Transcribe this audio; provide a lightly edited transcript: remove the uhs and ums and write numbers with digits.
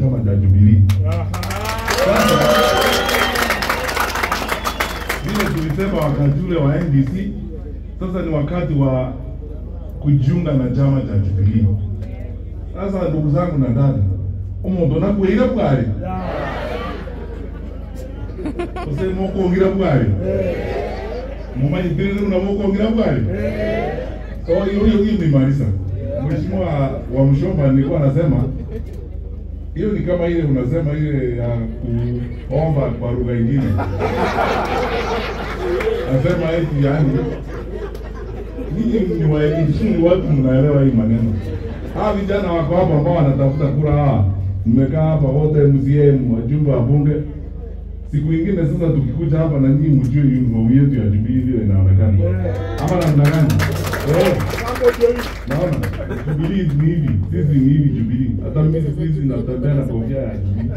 chama cha Jubilee. Vile tulisema wakati ule wa NDC, sasa ni wakati wa kujiunga na chama cha Jubilee. Sasa ndugu zangu na dada, umuntu nakuira bwari. Usemo kuongira bwari. Mumanyi tiri unamokuongira bwari. Hiyo ni marisa. Mheshimiwa wa Mshomba nilikuwa nasema hiyo ni kama ile unasema ile ya kuomba kwa lugha nyingine. Nasema eti yani ni watu mnaelewa hii maneno. Hawa vijana wako hapa ambao wanatafuta kura hawa. Mmekaa hapa wote MCM, wajumbe wa bunge. Siku nyingine sasa tukikuja hapa na nyinyi mjue uniform yetu ya Jubilee ile inaonekana. Ama namna gani? Naona Jubilee ni hivi, sisi ni hivi Jubilee. Hata mimi sisi natembea na kofia ya Jubilee.